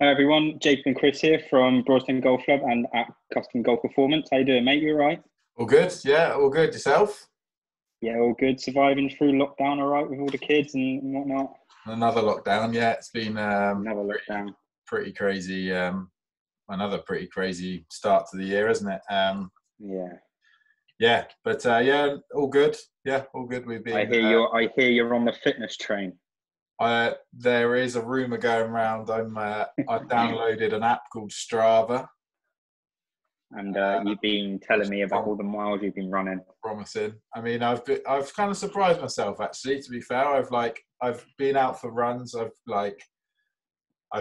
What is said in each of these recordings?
Hi everyone, Jacob and Chris here from Broadstone Golf Club and at Custom Golf Performance. How you doing, mate? You all right? All good? Yeah, all good. Yourself? Yeah, all good. Surviving through lockdown, all right, with all the kids and whatnot. Another lockdown. Yeah, it's been Another lockdown. pretty crazy. Another pretty crazy start to the year, isn't it? Yeah. Yeah, but yeah, all good. Yeah, all good. We've I been. hear you're on the fitness train. There is a rumor going around. I've downloaded an app called Strava. And you've been telling me about all the miles you've been running. Promising. I mean, I've kind of surprised myself actually. To be fair, I've been out for runs. I've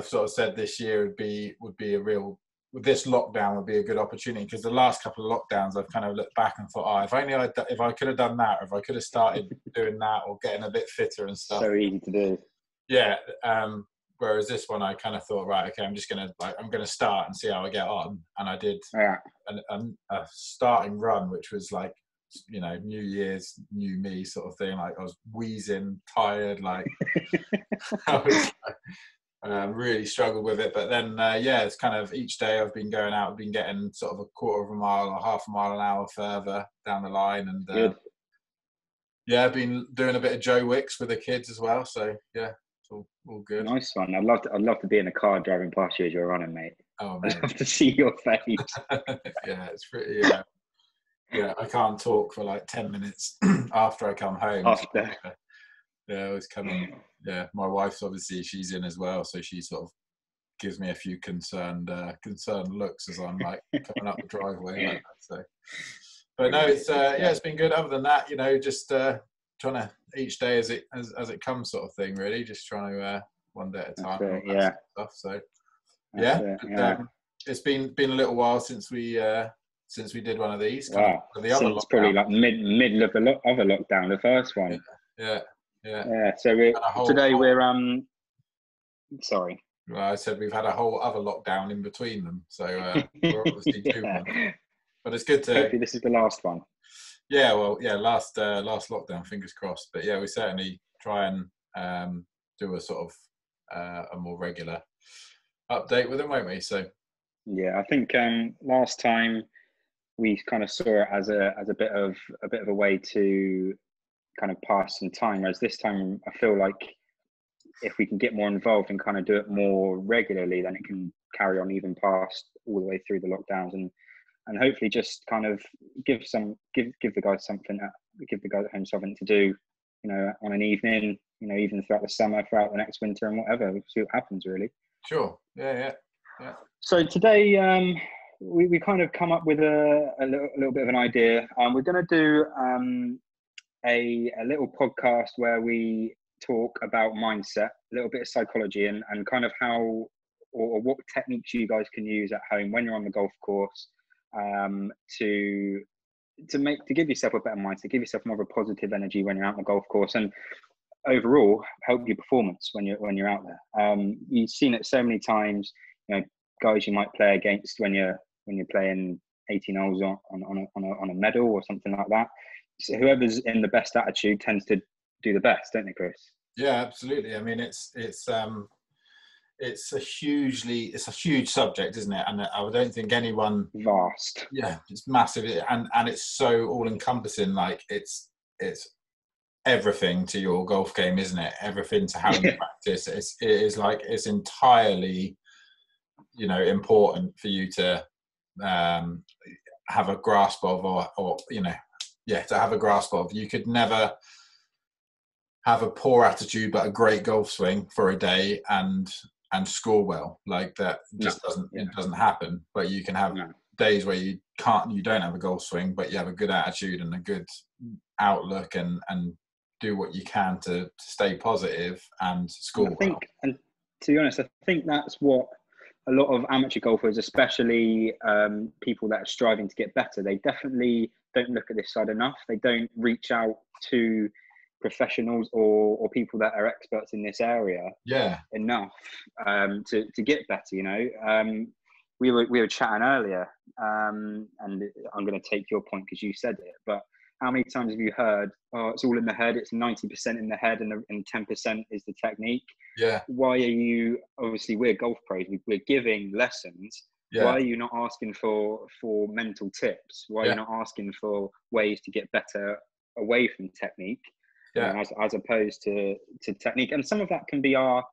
sort of said this year would be a real, this lockdown would be a good opportunity, because the last couple of lockdowns I've kind of looked back and thought, if only if I could have done that, or if I could have started doing that or getting a bit fitter and stuff. So easy to do. Yeah. Whereas this one, I kind of thought, right, okay, I'm gonna start and see how I get on, and I did a starting run, which was like, New Year's, new me sort of thing. Like I was wheezing, tired, like I was really struggled with it. But then, it's kind of each day I've been going out, I've been getting sort of a quarter of a mile or half a mile an hour further down the line, and I've been doing a bit of Joe Wicks with the kids as well. So yeah. All good. Nice one. I'd love to be in a car driving past you as you're running, mate. Oh, man. I'd love to see your face. Yeah, it's pretty. Yeah, I can't talk for like 10 minutes after I come home. After. Yeah, I was coming. Yeah, my wife's obviously, she's in as well, so she sort of gives me a few concerned looks as I'm like coming up the driveway like that. So, but no, it's been good. Other than that, just trying to each day as it comes sort of thing, really, just trying to one day at a time. That's it, yeah. Stuff. So yeah. It's been a little while since we did one of these. Wow. Since probably like middle of the other lockdown, the first one. Yeah. So we're sorry. Well, I said we've had a whole other lockdown in between them, so we're obviously due one. But it's good to. Hopefully, this is the last one. Yeah, well, yeah, last lockdown, fingers crossed. But yeah, we certainly try and do a sort of a more regular update with them, won't we? So yeah, I think last time we kind of saw it as a bit of a way to kind of pass some time, whereas this time I feel like if we can get more involved and kind of do it more regularly, then it can carry on even past all the way through the lockdowns, and hopefully just kind of give the guys something, give the guys at home something to do, on an evening, even throughout the summer, throughout the next winter, and whatever. We'll see what happens, really. Sure. Yeah. So today, we kind of come up with a little bit of an idea. We're going to do a little podcast where we talk about mindset, a little bit of psychology, and kind of how or what techniques you guys can use at home when you're on the golf course, to give yourself a better mindset, give yourself more of a positive energy when you're out on the golf course, and overall help your performance when you're out there. You've seen it so many times, guys you might play against when you're playing 18 holes on a medal or something like that. So whoever's in the best attitude tends to do the best, don't they, Chris? Yeah, absolutely. I mean, it's a huge subject, isn't it? And I don't think anyone vast. Yeah, it's massive, and it's so all encompassing. Like it's everything to your golf game, isn't it? Everything to how you practice. It's entirely, important for you to have a grasp of, or to have a grasp of. You could never have a poor attitude but a great golf swing for a day and score well. Like that just doesn't happen. But you can have days where you don't have a golf swing, but you have a good attitude and a good outlook, and do what you can to stay positive and score well. And to be honest, I think that's what a lot of amateur golfers, especially people that are striving to get better, they definitely don't look at this side enough. They don't reach out to professionals or people that are experts in this area enough to get better. We were chatting earlier, and I'm going to take your point because you said it, but how many times have you heard, it's all in the head, it's 90% in the head and 10% is the technique? Yeah. why are you, obviously we're golf pros, we're giving lessons. Yeah. Why are you not asking for mental tips? Why are you not asking for ways to get better away from technique, as opposed to technique? And some of that can be our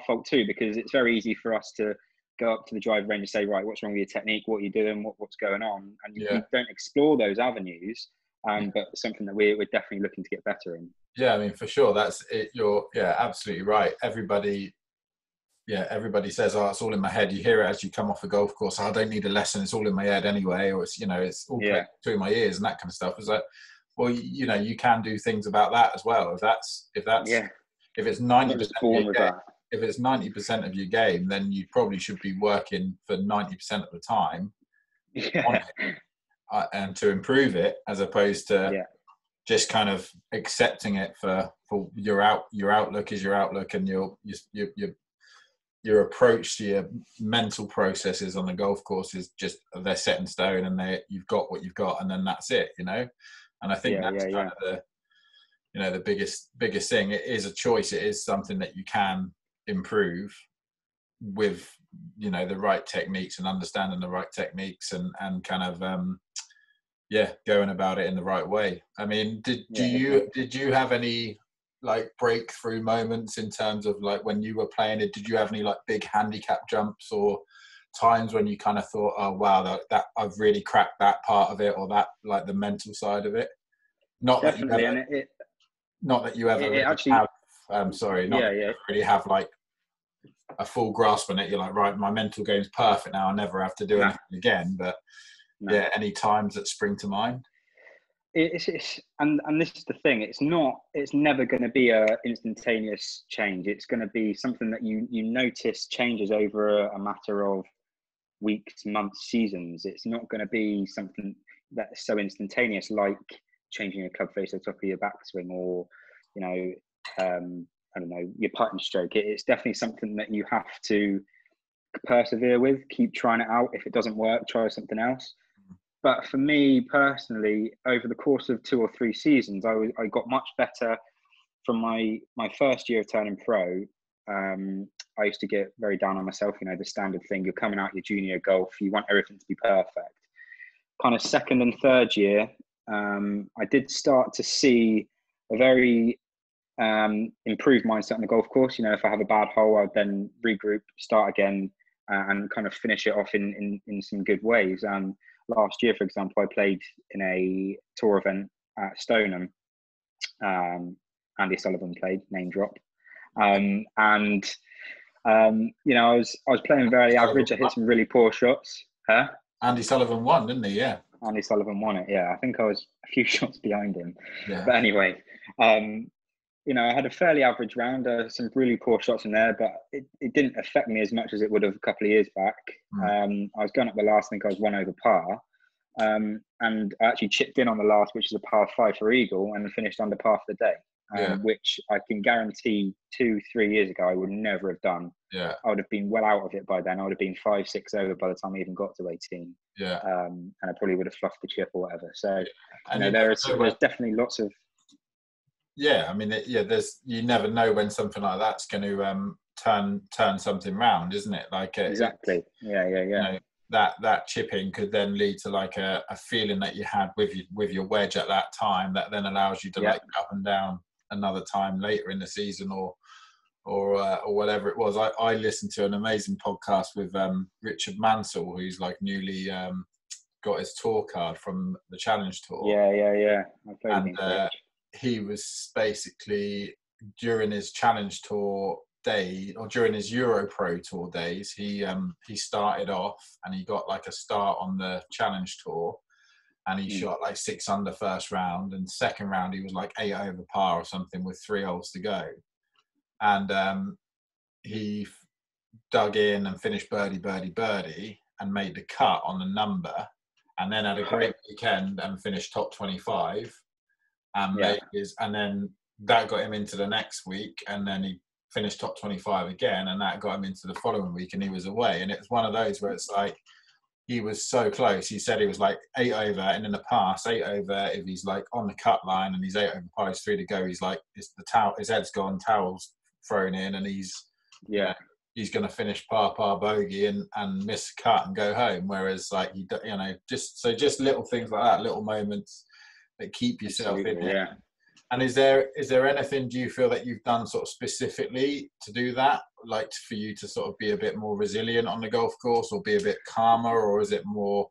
fault too, because it's very easy for us to go up to the driver range and say, right, what's wrong with your technique? What are you doing? What's going on? And you don't explore those avenues. But something that we're definitely looking to get better in. Yeah, I mean, for sure, that's it. You're absolutely right. Everybody says, "Oh, it's all in my head." You hear it as you come off the golf course. "Oh, I don't need a lesson. It's all in my head anyway," or it's all played through my ears and that kind of stuff. It's like, well, you can do things about that as well. If it's 90% if it's 90% of your game, then you probably should be working for 90% of the time on it, and to improve it, as opposed to just kind of accepting it for your outlook is your outlook, and your approach to your mental processes on the golf course is just, they're set in stone, and you've got what you've got, and then that's it, And I think that's kind of the biggest thing. It is a choice. It is something that you can improve with the right techniques and understanding the right techniques, and kind of going about it in the right way. I mean, did you have any like breakthrough moments in terms of like when you were playing it? Did you have any like big handicap jumps or times when you kind of thought, oh wow, that I've really cracked that part of it, or that, like, the mental side of it? Not Definitely, that you ever really actually have. Really have like a full grasp on it. You're like, right, my mental game's perfect now. I never have to do anything again. But any times that spring to mind? And this is the thing. It's never going to be a instantaneous change. It's going to be something that you notice changes over a matter of weeks, months, seasons. It's not going to be something that's so instantaneous, like changing a club face at the top of your backswing, or I don't know, your putting stroke. It's definitely something that you have to persevere with. Keep trying it out. If it doesn't work, try something else. But for me personally, over the course of 2 or 3 seasons, I got much better. From my first year of turning pro, I used to get very down on myself. The standard thing. You're coming out your junior golf, you want everything to be perfect. Kind of second and third year, I did start to see a very improved mindset on the golf course. If I have a bad hole, I'd then regroup, start again, and kind of finish it off in some good ways. And last year, for example, I played in a tour event at Stoneham. Andy Sullivan played, name drop. I was playing very average. I hit some really poor shots. Andy Sullivan won, didn't he? Yeah. Andy Sullivan won it. Yeah, I think I was a few shots behind him. Yeah. But anyway, I had a fairly average round, some really poor shots in there, but it didn't affect me as much as it would have a couple of years back. I was going up the last, I think I was 1 over par. And I actually chipped in on the last, which is a par 5 for eagle, and finished under par for the day, which I can guarantee 2-3 years ago I would never have done. Yeah. I would have been well out of it by then. I would have been 5-6 over by the time I even got to 18. Yeah. And I probably would have fluffed the chip or whatever. So there's definitely lots of. Yeah, I mean, you never know when something like that's going to turn something round, isn't it? Like exactly. Yeah. That chipping could then lead to like a feeling that you had with your wedge at that time, that then allows you to like up and down another time later in the season, or whatever it was. I listened to an amazing podcast with Richard Mansell, who's like newly got his tour card from the Challenge Tour. Yeah. And he was basically, during his Challenge Tour day, or during his Euro Pro Tour days, he started off and he got like a start on the Challenge Tour, and he shot like 6 under first round, and second round he was like 8 over par or something with 3 holes to go, and he dug in and finished birdie and made the cut on the number, and then had a great weekend and finished top 25, and then that got him into the next week, and then he finished top 25 again, and that got him into the following week, and he was away. And it was one of those where it's like, he was so close. He said he was like 8 over, and in the past, 8 over, if he's like on the cut line and he's 8 over par, he's 3 to go, he's like, his head's gone, towels thrown in, and he's Yeah. He's going to finish par bogey and miss a cut and go home. Whereas like, just little things like that, little moments that keep yourself Absolutely, in it. yeah. And is there anything, do you feel, that you've done sort of specifically to do that, like for you to sort of be a bit more resilient on the golf course, or be a bit calmer, or is it more?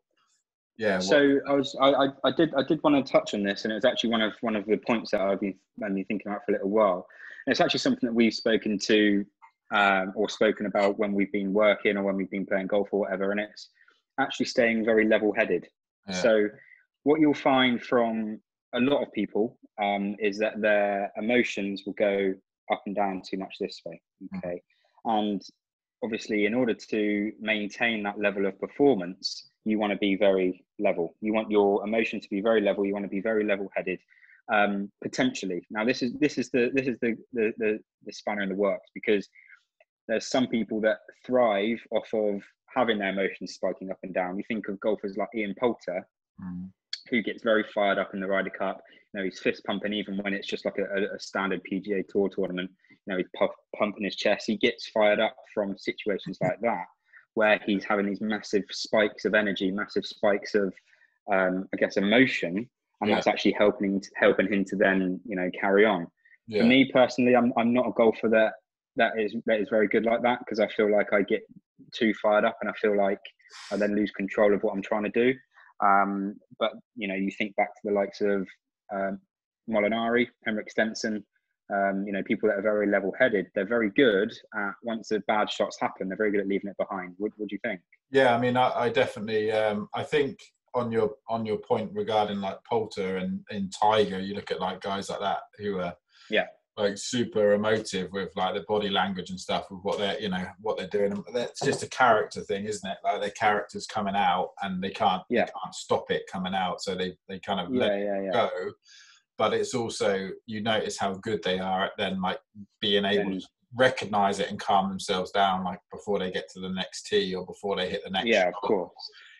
Yeah. So I did want to touch on this, and it was actually one of the points that I've been thinking about for a little while. And it's actually something that we've spoken to or spoken about when we've been working or when we've been playing golf or whatever. And it's actually staying very level-headed. Yeah. So what you'll find from a lot of people is that their emotions will go up and down too much this way. Okay. And obviously, in order to maintain that level of performance, you want to be very level. You want your emotion to be very level. You want to be very level-headed. Potentially, now this is the spanner in the works, because there's some people that thrive off of having their emotions spiking up and down. You think of golfers like Ian Poulter, who gets very fired up in the Ryder Cup. He's fist pumping even when it's just like a standard PGA Tour tournament. He's pumping his chest. He gets fired up from situations like that, where he's having these massive spikes of energy, massive spikes of, emotion, and that's actually helping him to then, carry on. For me personally, I'm not a golfer that is very good like that, because I feel like I get too fired up and I feel like I then lose control of what I'm trying to do. But you think back to the likes of Molinari, Henrik Stenson, people that are very level-headed. They're very good at, once the bad shots happen, they're very good at leaving it behind. What do you think? Yeah, I mean, I definitely. I think on your point regarding like Poulter and Tiger, you look at like guys like that who are like super emotive with like the body language and stuff, with what they're doing. That's just a character thing, isn't it? Like their character's coming out and they can't stop it coming out, so they kind of let it go. But it's also, you notice how good they are at then like being able to recognize it and calm themselves down, like before they get to the next tee or before they hit the next shot. Of course.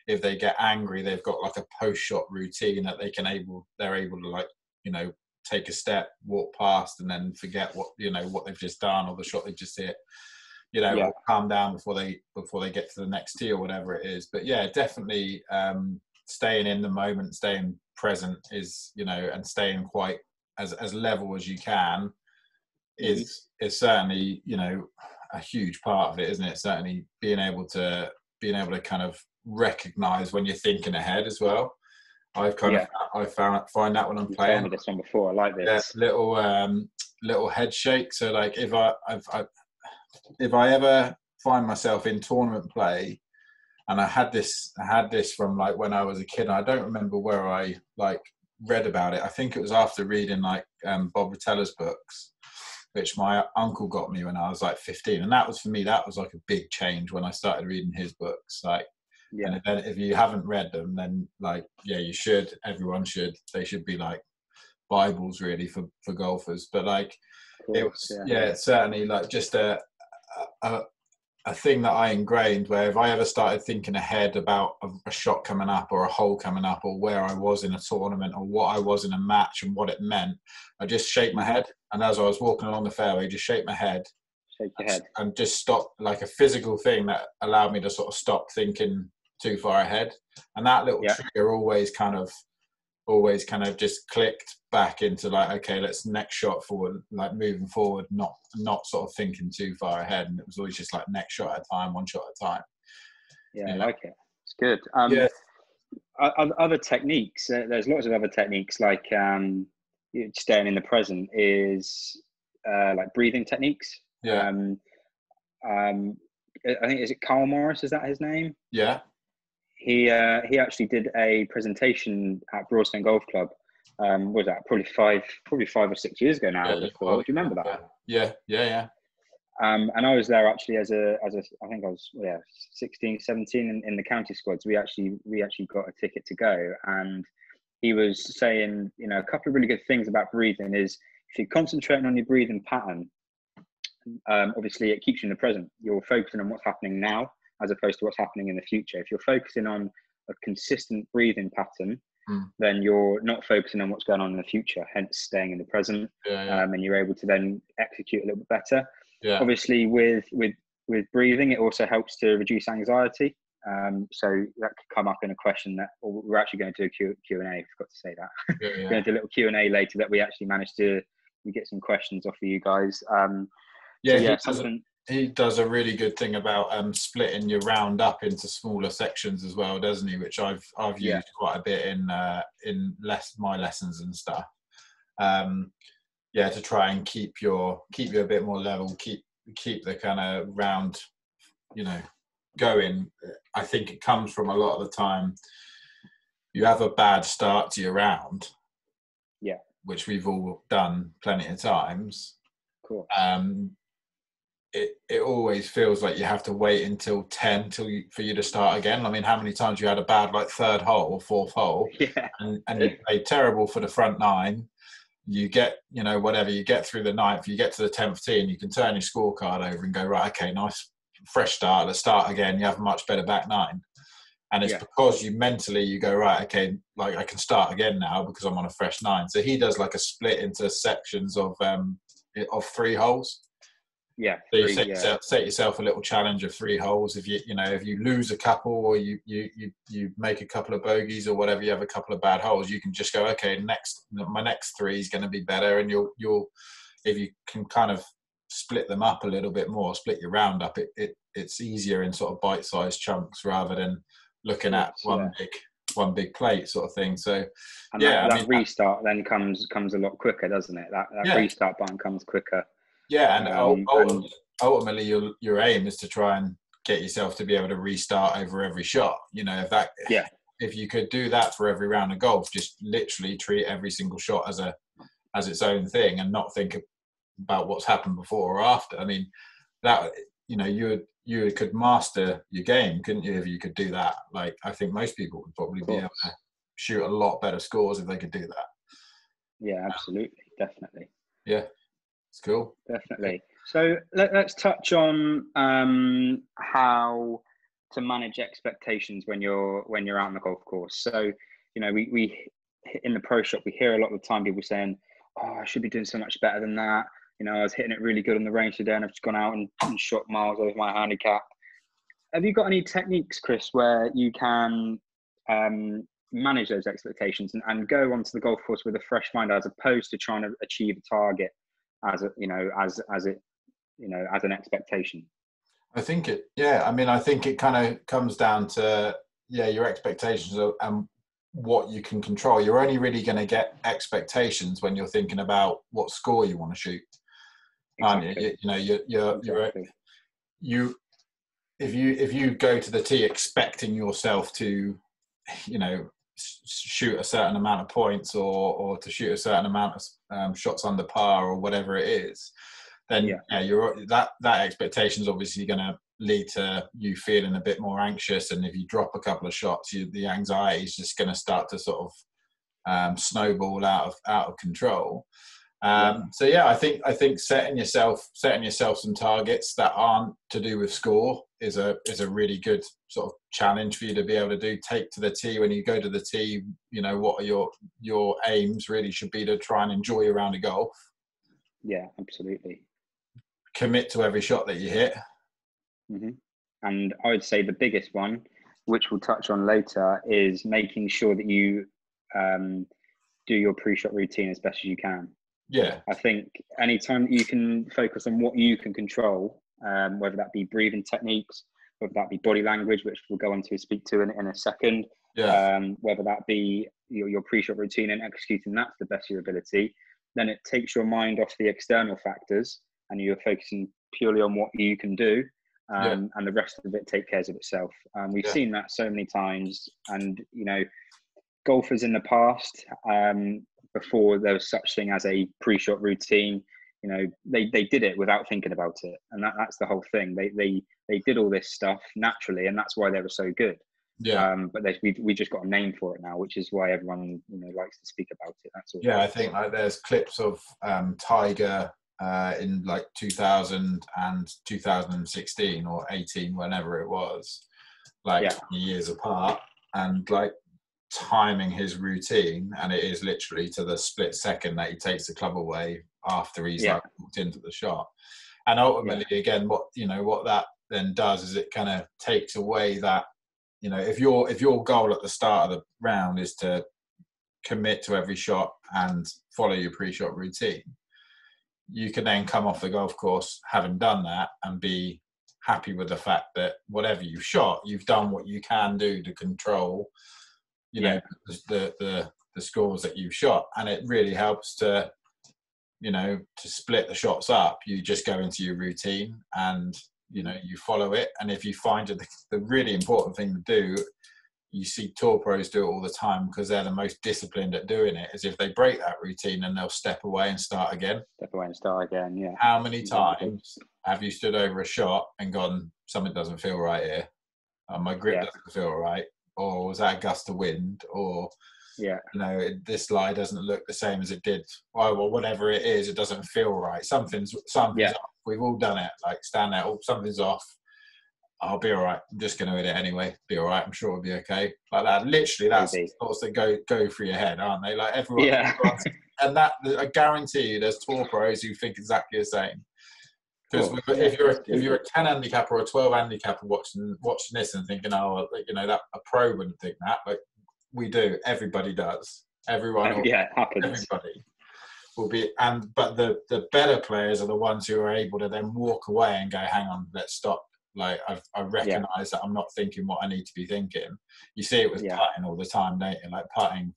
If they get angry, they've got like a post-shot routine that they're able to like, take a step, walk past, and then forget what they've just done or the shot they've just hit, or calm down before they get to the next tee or whatever it is. But yeah, definitely staying in the moment, staying present is, and staying quite as level as you can is certainly, a huge part of it, isn't it? Certainly being able to kind of recognize when you're thinking ahead as well. I find that when I'm playing. You told me this one before. I like this. Little head shake. So like if I ever find myself in tournament play, and I had this from like when I was a kid. I don't remember where I like read about it. I think it was after reading like Bob Rotella's books, which my uncle got me when I was like 15, and that was, for me, that was like a big change when I started reading his books. Like. Yeah. And then if you haven't read them, then like, you should. Everyone should. They should be like Bibles really for golfers. But like, it was it's certainly like just a thing that I ingrained, where if I ever started thinking ahead about a shot coming up or a hole coming up or where I was in a tournament or what I was in a match and what it meant, I just shake my head. And as I was walking along the fairway, just shake my head. Shake your head. And just stop, like a physical thing that allowed me to sort of stop thinking too far ahead. And that little trigger always kind of just clicked back into like, okay, let's next shot forward, like moving forward, not sort of thinking too far ahead. And it was always just like next shot at a time, one shot at a time. I like it. It's good. Other techniques, there's lots of other techniques, like staying in the present, is like breathing techniques. I think, is it Carl Morris, is that his name? He actually did a presentation at Broadstone Golf Club. What was that? Probably 5 or 6 years ago now. Do you remember that? Yeah. And I was there actually as I think I was 16, 17 in the county squads. We actually got a ticket to go, and he was saying, a couple of really good things about breathing is, if you're concentrating on your breathing pattern, obviously it keeps you in the present. You're focusing on what's happening now, as opposed to what's happening in the future. If you're focusing on a consistent breathing pattern, then you're not focusing on what's going on in the future, hence staying in the present. And you're able to then execute a little bit better. Yeah. Obviously, with breathing, it also helps to reduce anxiety. So that could come up in a question that we're actually going to do a Q&A. I forgot to say that. Yeah, We're going to do a little Q&A later that we actually managed to get some questions off of you guys. He does a really good thing about splitting your round up into smaller sections as well, doesn't he? Which I've used quite a bit in my lessons and stuff. To try and keep you a bit more level, keep the kind of round, going. I think it comes from a lot of the time you have a bad start to your round, which we've all done plenty of times. Cool. It always feels like you have to wait until 10 for you to start again. I mean, how many times you had a bad third hole or fourth hole, and you played terrible for the front 9. You get, you get through the 9th, you get to the 10th tee, and you can turn your scorecard over and go, right, okay, nice fresh start. Let's start again. You have a much better back 9, and it's because you mentally go, right, okay, I can start again now because I'm on a fresh 9. So he does a split into sections of 3 holes. Yeah. So you set yourself a little challenge of 3 holes. If you lose a couple or you make a couple of bogeys or whatever, you have a couple of bad holes, you can just go, okay, my next 3 is going to be better, and you'll if you can kind of split them up a little bit more, split your round up, it's easier in sort of bite-sized chunks rather than looking at one big plate sort of thing. So that restart then comes a lot quicker, doesn't it? That restart button comes quicker. Yeah, and ultimately your aim is to try and get yourself to be able to restart over every shot. If you could do that for every round of golf, just literally treat every single shot as its own thing and not think about what's happened before or after. I mean, that you could master your game, couldn't you, if you could do that? I think most people would probably be able to shoot a lot better scores if they could do that. Yeah, absolutely, definitely. Yeah. It's cool. Definitely. So let's touch on how to manage expectations when you're out on the golf course. So, we in the pro shop, we hear a lot of the time people saying, "Oh, I should be doing so much better than that." I was hitting it really good on the range today, and I've just gone out and shot miles over my handicap. Have you got any techniques, Chris, where you can manage those expectations and go onto the golf course with a fresh mind, as opposed to trying to achieve a target as an expectation? I think it kind of comes down to your expectations and what you can control. You're only really going to get expectations when you're thinking about what score you want to shoot. Exactly. If you go to the tee expecting yourself to shoot a certain amount of points or to shoot a certain amount of shots under par or whatever it is, then that expectation is obviously going to lead to you feeling a bit more anxious. And if you drop a couple of shots, the anxiety is just going to start to sort of snowball out of control. I think setting yourself some targets that aren't to do with score is a really good sort of challenge for you to be able to do. Take to the tee. When you go to the tee, what are your aims really should be to try and enjoy a round of golf. Yeah, absolutely. Commit to every shot that you hit. Mm-hmm. And I would say the biggest one, which we'll touch on later, is making sure that you do your pre-shot routine as best as you can. Yeah. I think anytime that you can focus on what you can control, whether that be breathing techniques, whether that be body language, which we'll go on to speak to in a second, whether that be your pre-shot routine and executing that to the best of your ability, then it takes your mind off the external factors and you're focusing purely on what you can do, and the rest of it take care of itself. We've seen that so many times, and golfers in the past, before there was such thing as a pre-shot routine, they did it without thinking about it, and that's the whole thing. They did all this stuff naturally, and that's why they were so good. But we just got a name for it now, which is why everyone likes to speak about it. That's all. I think there's clips of Tiger in 2000 and 2016 or 18, whenever it was, 20 years apart, and timing his routine, and it is literally to the split second that he takes the club away after he's walked into the shot. And ultimately, again, what that then does is it kind of takes away that, if your goal at the start of the round is to commit to every shot and follow your pre-shot routine, you can then come off the golf course having done that and be happy with the fact that whatever you've shot, you've done what you can do to control, the scores that you've shot. And it really helps to split the shots up. You just go into your routine and, you follow it. And if you find it, the really important thing to do, you see tour pros do it all the time because they're the most disciplined at doing it, is if they break that routine and they'll step away and start again. Yeah. How many times have you stood over a shot and gone, something doesn't feel right here? My grip doesn't feel right. Or was that a gust of wind? Or, this lie doesn't look the same as it did. Well, whatever it is, it doesn't feel right. Something's off. We've all done it. Like, stand there, something's off. I'll be all right. I'm just going to hit it anyway. Be all right. I'm sure it'll be okay. Like that. Literally, that's thoughts that go through your head, aren't they? Like everyone. Yeah. And that, I guarantee you, there's tour pros who think exactly the same. Because if you're a 10 handicapper or a 12 handicapper watching this and thinking, that a pro wouldn't think that, but we do. Everybody does. Everyone. It happens. Everybody will be. But the better players are the ones who are able to then walk away and go, hang on, let's stop. Like I recognise that I'm not thinking what I need to be thinking. You see it with putting all the time, don't you? Like putting.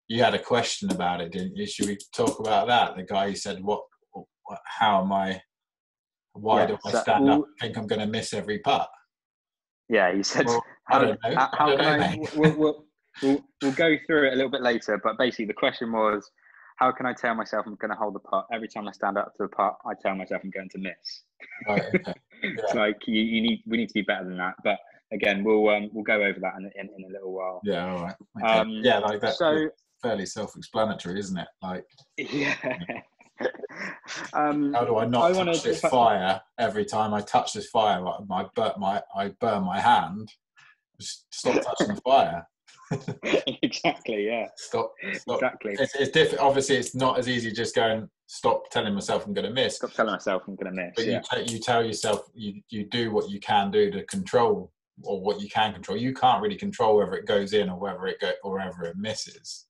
You had a question about it, didn't you? Should we talk about that? The guy who said, how am I? Why do I stand up and think I'm going to miss every putt? Yeah, he said, I don't know. How can I? We'll go through it a little bit later, but basically the question was, how can I tell myself I'm going to hold the putt? Every time I stand up to the putt, I tell myself I'm going to miss. Right, okay. It's like we need to be better than that. But again, we'll go over that in a little while. Yeah, all right. Okay. Like that. So fairly self-explanatory, isn't it? Like, how do I not touch this fire every time I touch this fire? I burn my hand. Just stop touching the fire. Exactly. Yeah. Stop. Exactly. It's different. Obviously, it's not as easy just going, stop telling myself I'm going to miss. Stop telling myself I'm going to miss. But you tell yourself you do what you can do to control, or what you can control. You can't really control whether it goes in or whether it misses.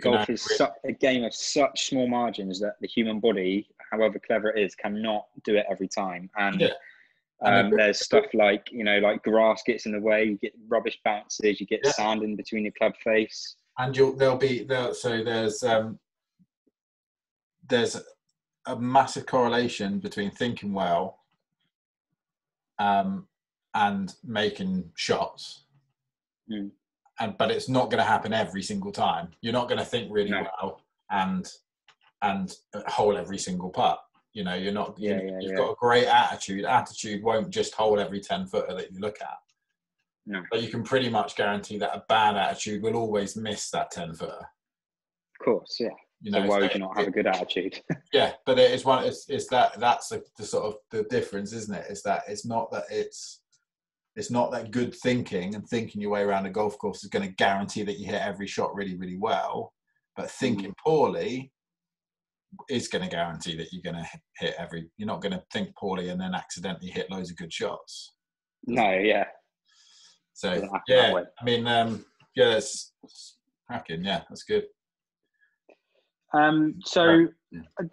Golf is a game of such small margins that the human body, however clever it is, cannot do it every time. And there's stuff like, like grass gets in the way, you get rubbish bounces, you get sand in between your club face. And there's a massive correlation between thinking well and making shots. But it's not going to happen every single time. You're not going to think really well and hole every single putt. You're not. You've got a great attitude. Attitude won't just hold every 10-footer that you look at. No. But you can pretty much guarantee that a bad attitude will always miss that 10-footer. Of course, yeah. So why would you not have a good attitude? Yeah, but it's that's the sort of the difference, isn't it? Is that it's not that good thinking and thinking your way around a golf course is going to guarantee that you hit every shot really, really well. But thinking poorly is going to guarantee that you're going to hit you're not going to think poorly and then accidentally hit loads of good shots. No, yeah. So, I mean, it's cracking. Yeah, that's good.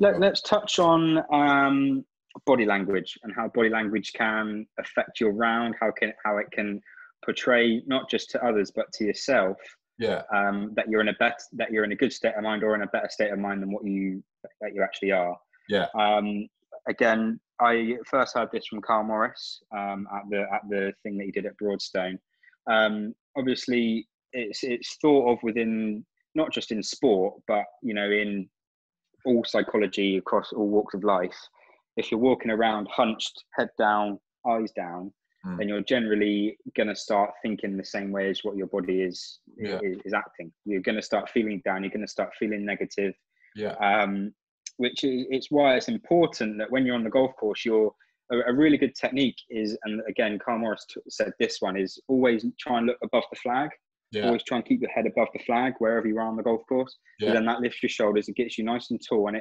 Let's touch on body language and how body language can affect your round, how it can portray not just to others but to yourself that you're in a good state of mind or in a better state of mind than what you actually are. Again, I first heard this from Carl Morris at the thing that he did at Broadstone. Obviously it's thought of within not just in sport but in all psychology across all walks of life. If you're walking around hunched, head down, eyes down, then you're generally going to start thinking the same way as what your body is acting. You're going to start feeling down. You're going to start feeling negative. Which it's why it's important that when you're on the golf course, a really good technique is, and again, Carl Morris said this one, is always try and look above the flag. Always try and keep your head above the flag wherever you are on the golf course. And then that lifts your shoulders. It gets you nice and tall, and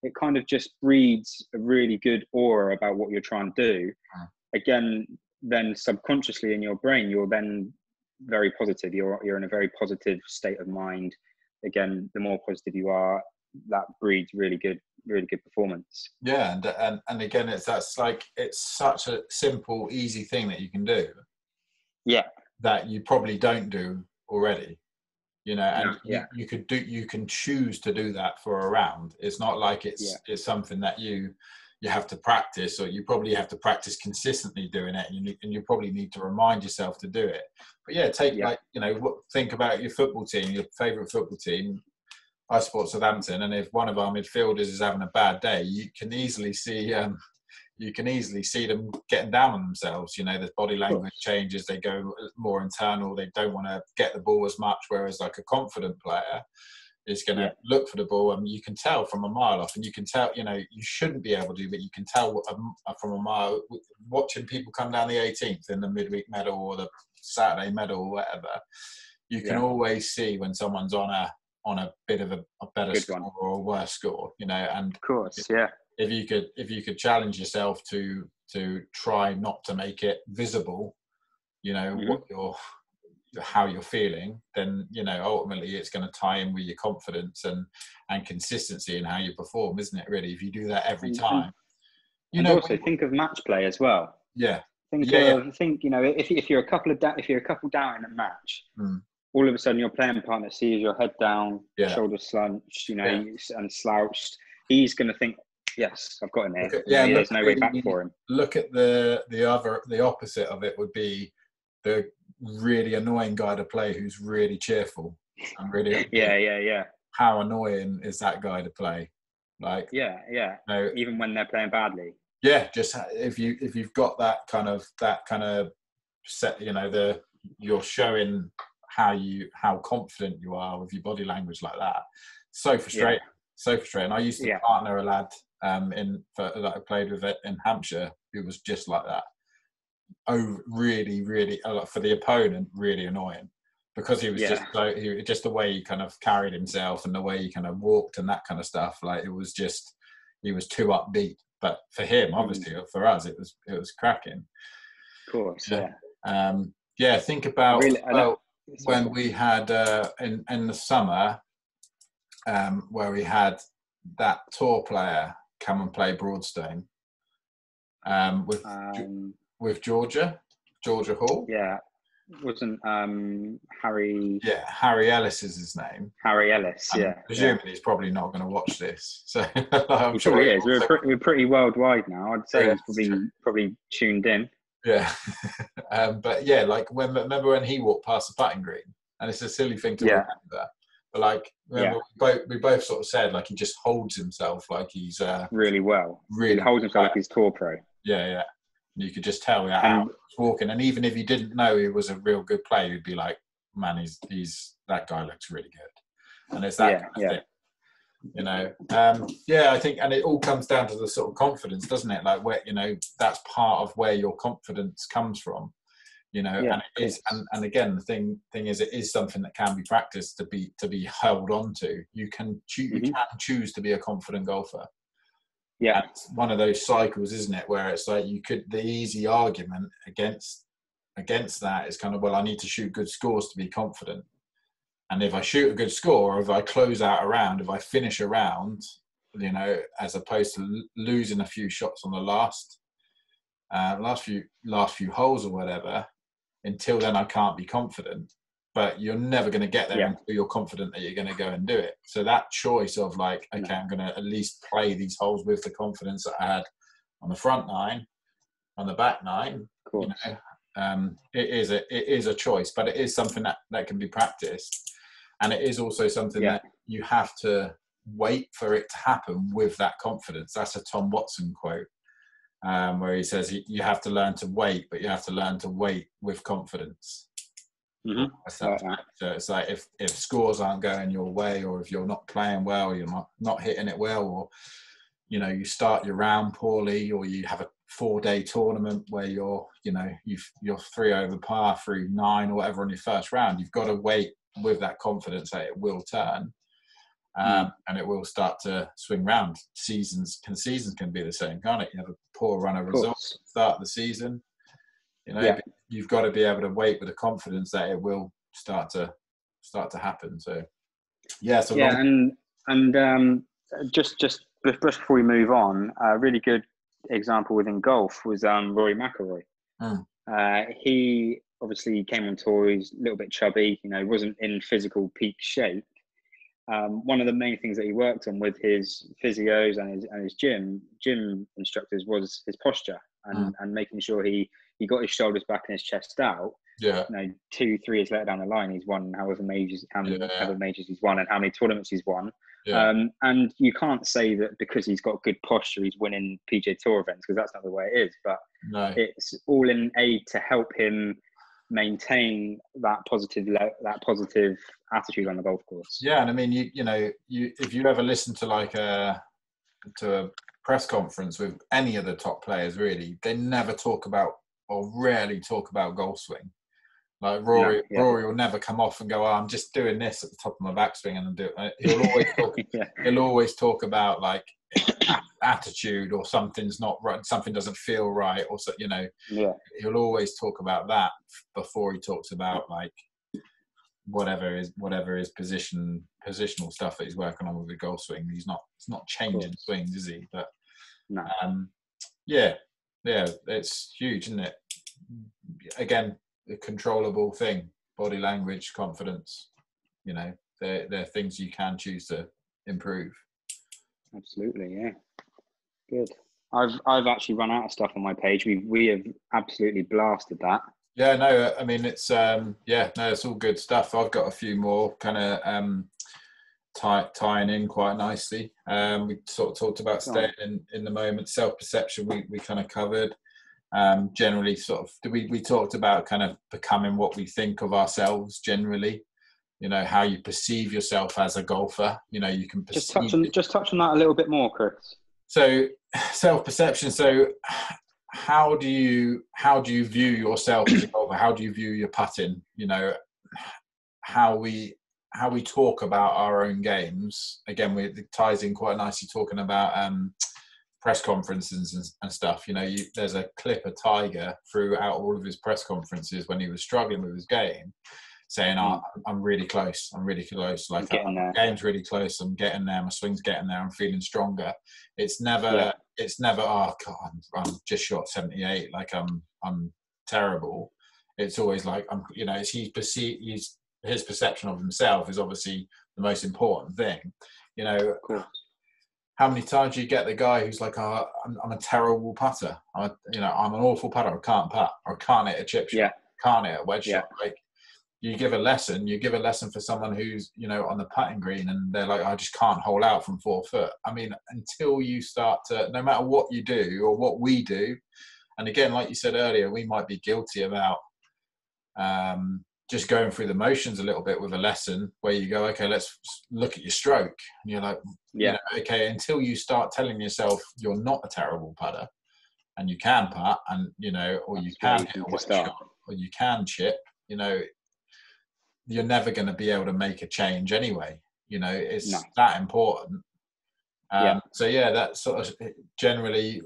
it kind of just breeds a really good aura about what you're trying to do. Again, then subconsciously in your brain, you're then very positive. You're in a very positive state of mind. Again, the more positive you are, that breeds really good performance. Yeah, and again, it's such a simple, easy thing that you can do. Yeah. That you probably don't do already. You know, and yeah. you can choose to do that for a round. It's not like it's something that you have to practice, or you probably have to practice consistently doing it, and you probably need to remind yourself to do it. But like, you know, think about your football team, your favourite football team. I support Southampton, and if one of our midfielders is having a bad day, you can easily see them getting down on themselves. You know, the body language changes, they go more internal, they don't want to get the ball as much, whereas like a confident player is going to look for the ball, and you can tell from a mile off, and you can tell, you know, you shouldn't be able to, but you can tell from a mile, watching people come down the 18th in the midweek medal or the Saturday medal or whatever, you can always see when someone's on a bit of a better good score one. or a worse score, you know. And of course, if you could challenge yourself to try not to make it visible, you know, how you're feeling, then, you know, ultimately it's going to tie in with your confidence and consistency in how you perform, isn't it, really? If you do that every time. And also think of match play as well. Think, you know, if you're a couple down in a match, all of a sudden your playing partner sees your head down, shoulders slunched, you know, and slouched. He's going to think, yes, I've got him here. There's no way back for him. Look at the opposite of it would be the really annoying guy to play who's really cheerful and really How annoying is that guy to play? Like, you know, even when they're playing badly. Yeah, just if you've got that kind of set, you know, you're showing how confident you are with your body language like that. So frustrating. So frustrating. I used to partner a lad that I played with it in Hampshire who was just like that. Oh, really, really, for the opponent, really annoying, because he was just the way he kind of carried himself and the way he kind of walked and that kind of stuff. Like, it was just, he was too upbeat. But for him, obviously, for us, it was cracking. Of course, Think about when we had in the summer, where we had that tour player come and play Broadstone with Georgia Hall. Yeah, wasn't Harry? Yeah, Harry Ellis is his name. Harry Ellis. And presumably he's probably not going to watch this, so I'm he sure probably is. We're pretty worldwide now. I'd say he's probably tuned in. Yeah, but yeah, like remember when he walked past the putting green, and it's a silly thing to remember, but like we both sort of said, like, he just holds himself like he's really well. He holds himself like he's tour pro. Yeah. You could just tell how he was walking, and even if you didn't know he was a real good player, you'd be like, man, he's that guy looks really good, and it's that kind of thing. You know, I think, and it all comes down to the sort of confidence, doesn't it? Like, where, you know, that's part of where your confidence comes from, you know. And it is, and again, the thing is, it is something that can be practiced to be held on to. You can choose to be a confident golfer. Yeah, and it's one of those cycles, isn't it, where it's like the easy argument against that is kind of, well, I need to shoot good scores to be confident. And if I shoot a good score, or if I close out a round, if I finish a round, you know, as opposed to losing a few shots on the last few holes or whatever, until then I can't be confident. But you're never going to get there until you're confident that you're going to go and do it. So that choice of like, okay, I'm going to at least play these holes with the confidence that I had on the front nine, on the back nine, you know, it is a choice, but it is something that can be practiced. And it is also something that you have to wait for it to happen with that confidence. That's a Tom Watson quote, where he says you have to learn to wait, but you have to learn to wait with confidence. So it's like if scores aren't going your way, or if you're not playing well, you're not hitting it well, or, you know, you start your round poorly, or you have a 4-day tournament where you're 3 over par through 9 or whatever on your first round, you've got to wait with that confidence that it will turn. and it will start to swing round. Seasons can be the same, can't it? You have a poor run of results at the start of the season, but you've got to be able to wait with the confidence that it will start to happen. So just before we move on, a really good example within golf was Rory Mcelroy. He obviously came on tour. He's a little bit chubby, wasn't in physical peak shape. One of the main things that he worked on with his physios and his gym instructors was his posture and making sure he got his shoulders back and his chest out. 2-3 years later down the line, he's won however majors he's won and how many tournaments he's won. And you can't say that because he's got good posture he's winning PGA Tour events, because that's not the way it is. But it's all in aid to help him maintain that positive attitude on the golf course. And I mean, you if you ever listen to a press conference with any of the top players, really, they never talk about, or rarely talk about, golf swing. Like Rory will never come off and go, I'm just doing this at the top of my backswing, and do it. He'll always talk. He'll always talk about like attitude, or something's not right, something doesn't feel right, or so. He'll always talk about that before he talks about like whatever his positional stuff that he's working on with the golf swing. He's not changing swings, is he? But it's huge, isn't it? Again, the controllable thing, body language, confidence, they're things you can choose to improve. Absolutely. Good. I've actually run out of stuff on my page. We have absolutely blasted that. I mean, it's it's all good stuff. I've got a few more kind of tying in quite nicely. We sort of talked about staying in the moment, self-perception we kind of covered. Generally sort of we talked about kind of becoming what we think of ourselves generally, how you perceive yourself as a golfer. You can just touch on that a little bit more, Chris. So self-perception, how do you view yourself as a golfer? How do you view your putting? How we talk about our own games. Again, it ties in quite nicely talking about press conferences and stuff. There's a clip of Tiger throughout all of his press conferences when he was struggling with his game, saying, I'm really close. Like, my game's really close. I'm getting there. My swing's getting there. I'm feeling stronger. It's never, oh God, I'm just shot 78. Like I'm terrible. It's always like, his perception of himself is obviously the most important thing. How many times do you get the guy who's like, I'm a terrible putter. I'm an awful putter. I can't putt. Or I can't hit a chip shot. Can't hit a wedge shot. Like, you give a lesson for someone who's, on the putting green, and they're like, I just can't hole out from 4 foot. I mean, until you start to, no matter what you do or what we do, and again, like you said earlier, we might be guilty about just going through the motions a little bit with a lesson where you go, okay, let's look at your stroke. And you're like, okay, until you start telling yourself you're not a terrible putter and you can putt and, or you can hit a wedge shot or you can chip, you're never going to be able to make a change anyway. It's that important. That's sort of generally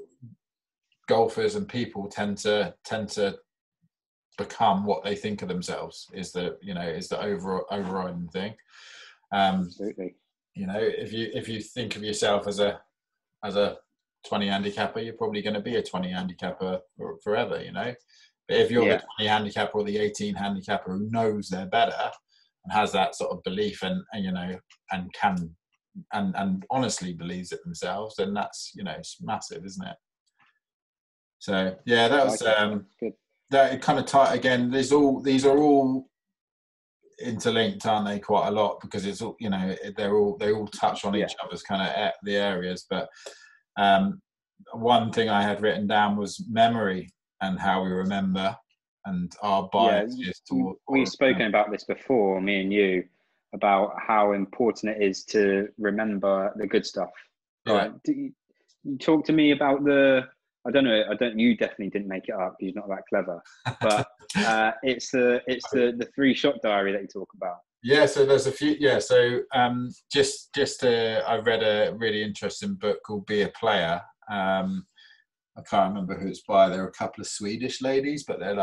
golfers and people tend to become what they think of themselves is the overriding thing. Absolutely. If you think of yourself as a 20 handicapper, you're probably going to be a 20 handicapper forever. But if you're the 20 handicapper or the 18 handicapper who knows they're better and has that sort of belief and can honestly believes it themselves, then that's it's massive, isn't it? So that was good. That kind of tight again. These are all interlinked, aren't they? Quite a lot, because it's all they all touch on each other's kind of the areas. But one thing I had written down was memory and how we remember and our biases towards. We've spoken about this before, me and you, about how important it is to remember the good stuff. Right? You talk to me about you definitely didn't make it up because you're not that clever, but it's the 3-shot diary that you talk about. Yeah, so there's a few. Yeah, so I read a really interesting book called Be a Player. I can't remember who it's by. There are a couple of Swedish ladies, but they're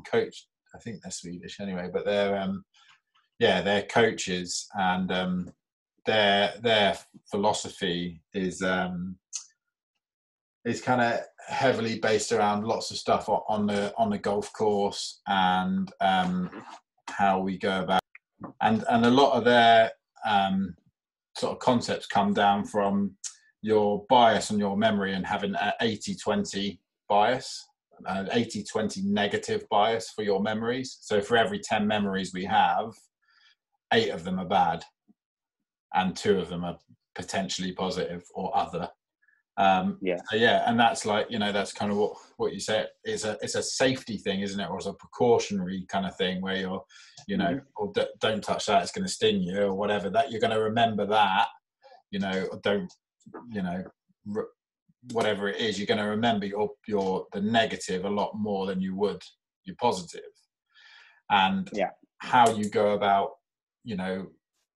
coach. I think they're Swedish anyway, but they're coaches, and their philosophy is kind of heavily based around lots of stuff on the golf course, and how we go about, and a lot of their sort of concepts come down from your bias and your memory, and having an 80-20 bias, an 80-20 negative bias for your memories. So for every 10 memories we have, 8 of them are bad and 2 of them are potentially positive or other. So and that's like, that's kind of what you say. It's a safety thing, isn't it? Or it's a precautionary kind of thing where you're, or don't touch that, it's going to sting you, or whatever, that you're going to remember that, or don't, whatever it is, you're going to remember your the negative a lot more than you would your positive. And how you go about,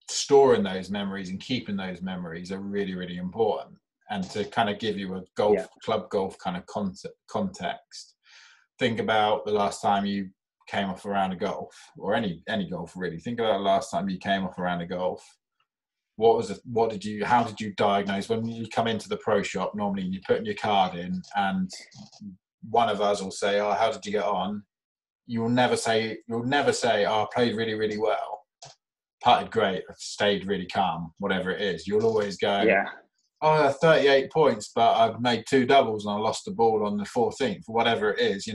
storing those memories and keeping those memories are really, really important. And to kind of give you a club golf kind of context, think about the last time you came off a round of golf, or any golf really. Think about the last time you came off a round of golf. How did you diagnose when you come into the pro shop? Normally you put in your card in, and one of us will say, "Oh, how did you get on?" You'll never say, "Oh, I played really, really well, putted great, stayed really calm," whatever it is. You'll always go, "Oh, 38 points, but I've made 2 doubles and I lost the ball on the 14th," whatever it is. You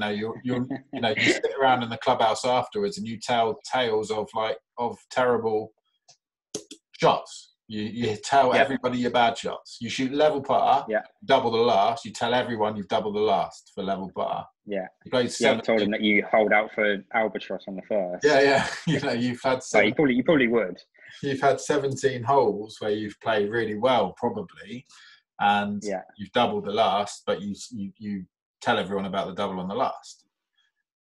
sit around in the clubhouse afterwards and you tell tales of terrible shots. You tell everybody your bad shots. You shoot level putter, double the last. You tell everyone you've doubled the last for level putter. Yeah. You played 7. Told them that you hold out for albatross on the first. Yeah. You've had 7. You probably would. You've had 17 holes where you've played really well, probably, and you've doubled the last, but you tell everyone about the double on the last.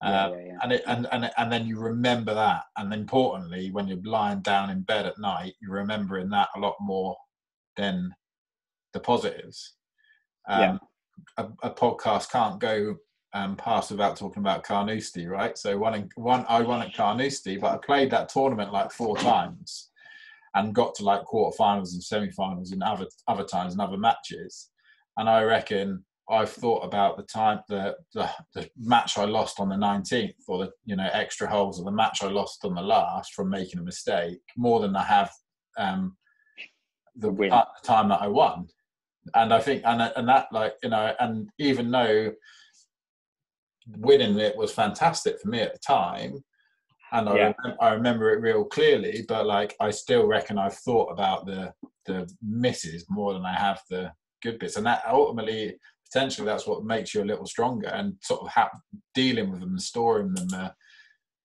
And then you remember that, and importantly, when you're lying down in bed at night, you're remembering that a lot more than the positives. A podcast can't go past without talking about Carnoustie, right? So I won at Carnoustie, but I played that tournament like 4 times and got to like quarterfinals and semi-finals and other times and other matches. And I reckon I've thought about the match I lost on the 19th, or the extra holes, or the match I lost on the last from making a mistake, more than I have the time that I won. And I think and that, and even though winning it was fantastic for me at the time, and I remember it real clearly, but I still reckon I've thought about the misses more than I have the good bits, and that ultimately, potentially, that's what makes you a little stronger, and sort of dealing with them and storing them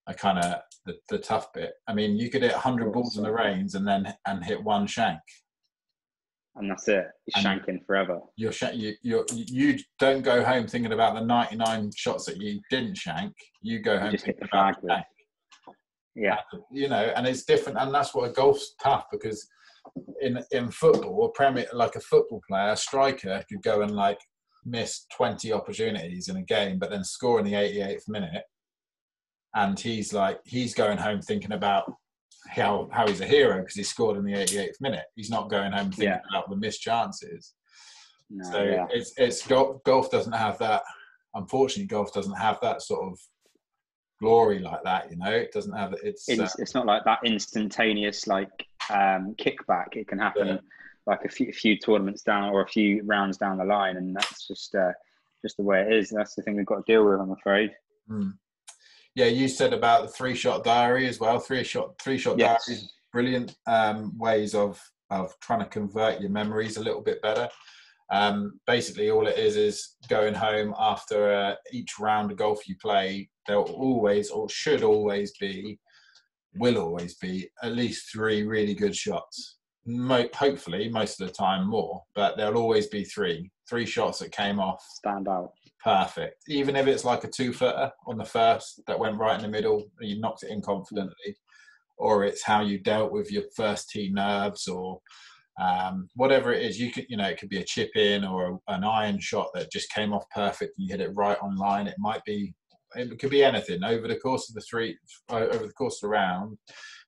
are kind of the tough bit. I mean, you could hit 100 balls in the range and hit 1 shank, and that's it. You're shanking forever. You don't go home thinking about the 99 shots that you didn't shank. You go home thinking about the shank. And it's different, and that's why golf's tough, because in football, a football player, a striker could go and miss 20 opportunities in a game, but then score in the 88th minute, and he's going home thinking about how he's a hero because he scored in the 88th minute. He's not going home thinking about the missed chances. It's golf doesn't have that. Unfortunately, golf doesn't have that sort of glory like that. It doesn't have it. It's not like that instantaneous kickback. It can happen a few tournaments down, or a few rounds down the line, and that's just the way it is. That's the thing we've got to deal with, I'm afraid. Yeah, you said about the 3-shot diary as well. 3-shot diary, brilliant ways of trying to convert your memories a little bit better. Basically, all it is going home after each round of golf you play. There will always be at least 3 really good shots. Hopefully, most of the time more, but there'll always be 3 shots that came off. Stand out. Perfect. Even if it's like a 2-footer on the first that went right in the middle, you knocked it in confidently, or it's how you dealt with your first tee nerves, or whatever it is. It could be a chip in or an iron shot that just came off perfect and you hit it right on line. It could be anything over the course of the round.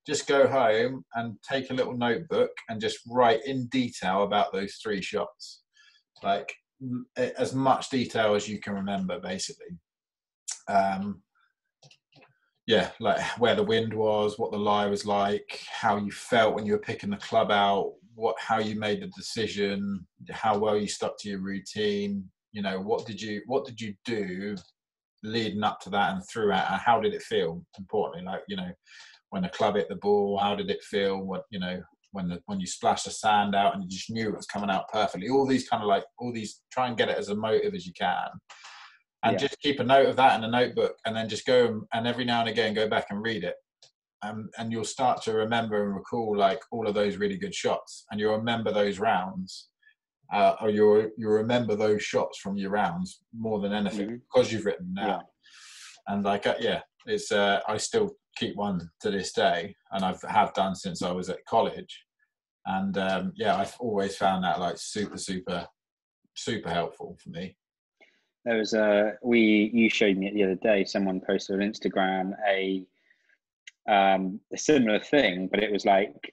Just go home and take a little notebook and just write in detail about those 3 shots, like as much detail as you can remember, basically. Like where the wind was, what the lie was like, how you felt when you were picking the club out, how you made the decision, how well you stuck to your routine. What did you do leading up to that and throughout, and how did it feel? Importantly, like, when the club hit the ball, how did it feel? When you splashed the sand out and you just knew it was coming out perfectly. All these try and get it as emotive as you can. And just keep a note of that in a notebook, and then just go and every now and again go back and read it. And you'll start to remember and recall like all of those really good shots, and you'll remember those rounds, or you'll remember those shots from your rounds more than anything, because you've written them down. And like, it's I still keep one to this day, and have done since I was at college. And I've always found that like super, super, super helpful for me. There was you showed me it the other day. Someone posted on Instagram a similar thing, but it was like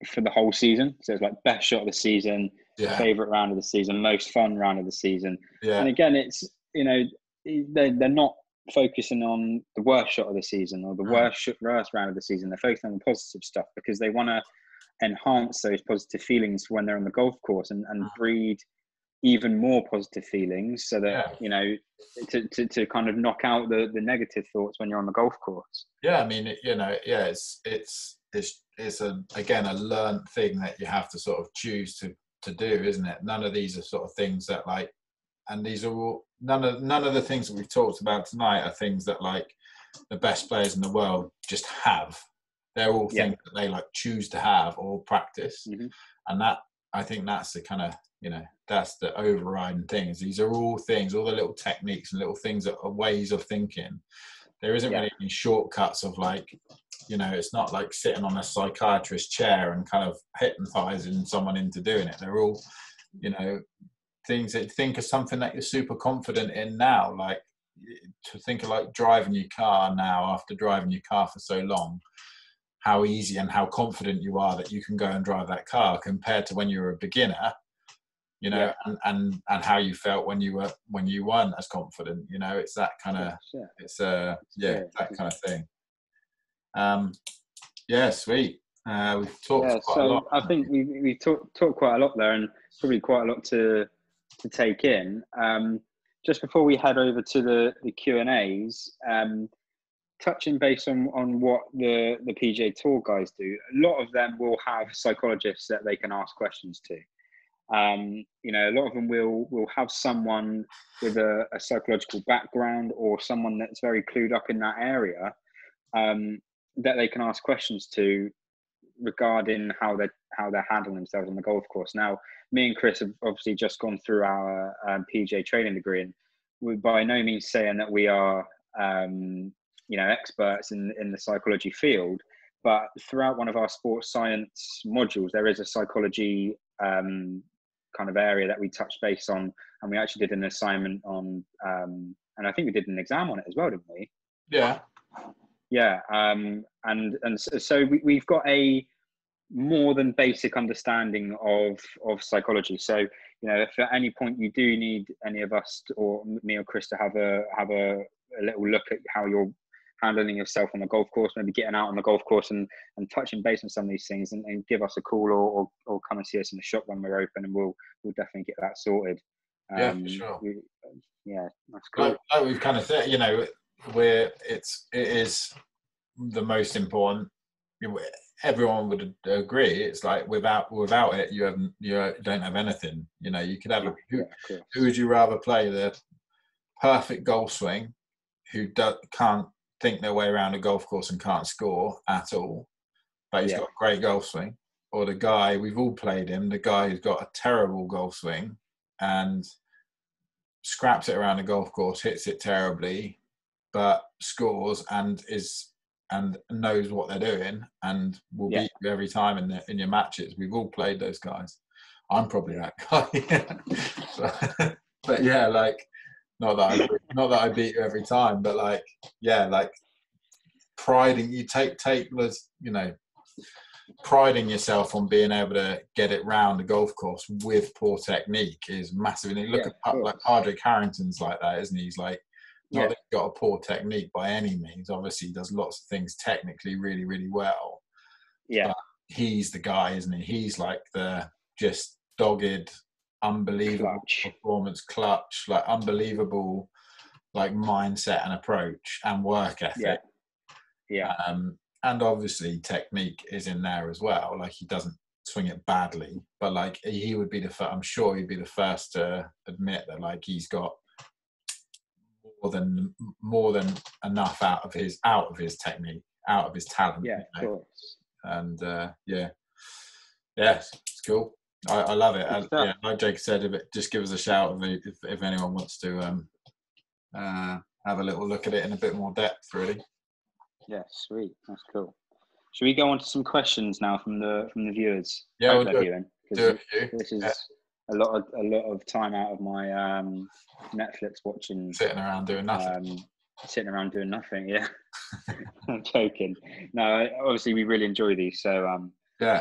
for the whole season. So it's like best shot of the season, favorite round of the season, most fun round of the season. And again, it's they're not focusing on the worst shot of the season or the worst round of the season. They're focusing on the positive stuff because they want to enhance those positive feelings when they're on the golf course and breed even more positive feelings, so that to kind of knock out the negative thoughts when you're on the golf course. I mean, it's again a learned thing that you have to sort of choose to do, isn't it? None of these are sort of things that like, and these are all none of the things that we've talked about tonight are things that like the best players in the world just have. They're all things that they like choose to have or practice, and that, I think that's the kind of, that's the overriding thing. Is these are all things, all the little techniques and little things that are ways of thinking. There isn't really any shortcuts of like, it's not like sitting on a psychiatrist's chair and kind of hypnotizing someone into doing it. They're all, things that think of something that you're super confident in now, like to think of like driving your car now after driving your car for so long, how easy and how confident you are that you can go and drive that car compared to when you were a beginner, and how you felt when you weren't as confident. It's that kind of that kind of thing. Sweet. We've talked quite a lot. I think we talked quite a lot there, and probably quite a lot to take in. Just before we head over to the Q&As, touching base on what the PGA Tour guys do, a lot of them will have psychologists that they can ask questions to. A lot of them will have someone with a psychological background or someone that's very clued up in that area, that they can ask questions to regarding how they're handling themselves on the golf course. Now, me and Chris have obviously just gone through our PGA training degree, and we're by no means saying that we are experts in the psychology field, but throughout one of our sports science modules there is a psychology kind of area that we touched base on, and we actually did an assignment on and I think we did an exam on it as well, didn't we? So we've got a more than basic understanding of psychology. So if at any point you do need any of us or me or Chris to have a little look at how you're handling yourself on the golf course, maybe getting out on the golf course and touching base on some of these things, and give us a call or come and see us in the shop when we're open, and we'll definitely get that sorted. For sure. That's cool. Like we've kind of said, it is the most important. Everyone would agree. It's like without it, you don't have anything. You could have who would you rather play, the perfect golf swing who can't think their way around a golf course and can't score at all, but he's got a great golf swing, or the guy, we've all played him, the guy who's got a terrible golf swing and scraps it around the golf course, hits it terribly, but scores and is and knows what they're doing and will beat you every time in your matches. We've all played those guys. I'm probably that guy. but yeah, like not that I beat you every time, but like priding priding yourself on being able to get it round the golf course with poor technique is massive. And you look at like Padraig Harrington's like that, isn't he? He's like, not that he's got a poor technique by any means. Obviously, he does lots of things technically really, really well. Yeah. But he's the guy, isn't he? He's like the just dogged, unbelievable performance clutch, like unbelievable like mindset and approach and work ethic. Yeah. And obviously technique is in there as well. Like he doesn't swing it badly, but like he would be I'm sure he'd be the first to admit that like he's got more than enough out of his technique, out of his talent. Yeah, of course. And it's cool. I love it. Like Jacob said, just give us a shout if anyone wants to have a little look at it in a bit more depth, really. Yeah, sweet. That's cool. Should we go on to some questions now from the viewers? Yeah, we'll do it. This is a lot of time out of my Netflix watching. Sitting around doing nothing. Yeah. I'm joking. No, obviously we really enjoy these. So I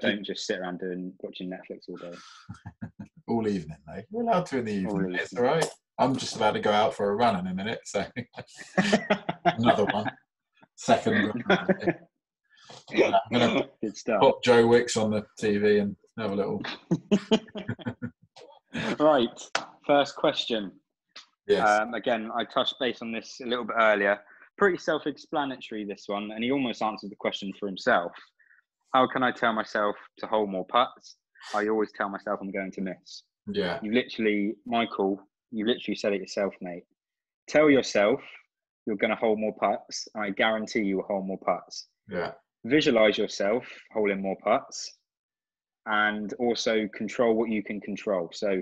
don't just sit around watching Netflix all day. All evening, though. We're allowed to in the evening. It's all right. I'm just about to go out for a run in a minute, so another one. Second run. I'm going to pop Joe Wicks on the TV and have a little. Right. First question. Yes. Again, I touched base on this a little bit earlier. Pretty self-explanatory, this one, and he almost answered the question for himself. How can I tell myself to hold more putts? I always tell myself I'm going to miss. Yeah. Michael, you literally said it yourself, mate. Tell yourself you're going to hold more putts, and I guarantee you will hold more putts. Yeah. Visualize yourself holding more putts, and also control what you can control. So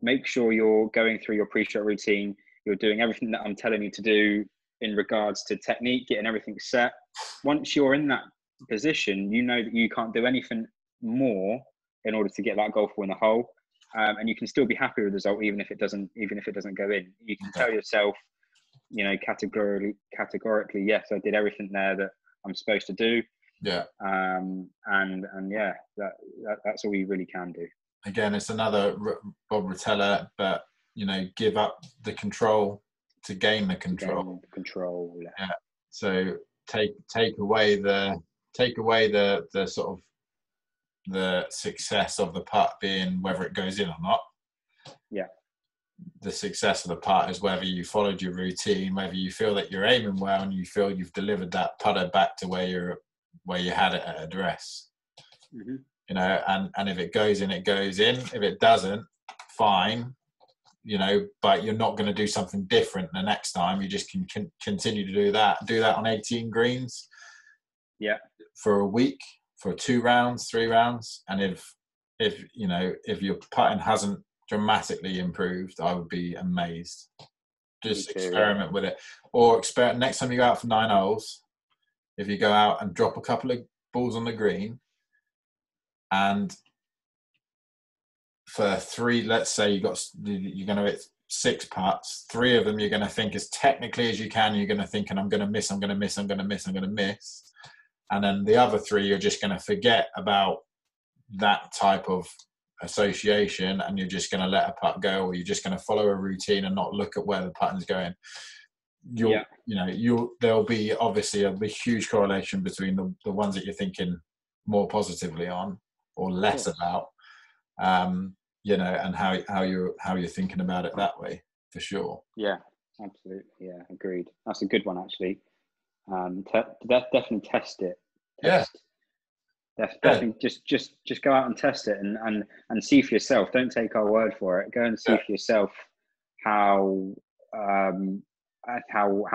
make sure you're going through your pre-shot routine. You're doing everything that I'm telling you to do in regards to technique, getting everything set. Once you're in that position, you know that you can't do anything more in order to get that golf ball in the hole. And you can still be happy with the result, even if it doesn't go in. You can tell yourself, categorically, yes, I did everything there that I'm supposed to do. Yeah. And that's all you really can do. Again, it's another Bob Rotella, but give up the control to gain the control. Yeah. So take away the sort of the success of the putt being whether it goes in or not. Yeah. The success of the putt is whether you followed your routine, whether you feel that you're aiming well and you feel you've delivered that putter back to where you had it at address. Mm-hmm. And if it goes in, it goes in. If it doesn't, fine. But you're not going to do something different the next time. You just can continue to do that on 18 greens. Yeah. For a week, for 2 rounds, 3 rounds. And if your putting hasn't dramatically improved, I would be amazed. Just experiment with it. Or next time you go out for 9 holes, if you go out and drop a couple of balls on the green, and for 3, let's say you're going to hit 6 putts, 3 of them you're going to think as technically as you can. You're going to think, and I'm going to miss. And then the other 3, you're just going to forget about that type of association, and you're just going to let a putt go, or you're just going to follow a routine and not look at where the putting's going. There'll be obviously a huge correlation between the ones that you're thinking more positively on or less about, and how you're thinking about it that way, for sure. Yeah, absolutely. Yeah, agreed. That's a good one, actually. Definitely test it. Definitely just go out and test it and see for yourself. Don't take our word for it. Go and see for yourself how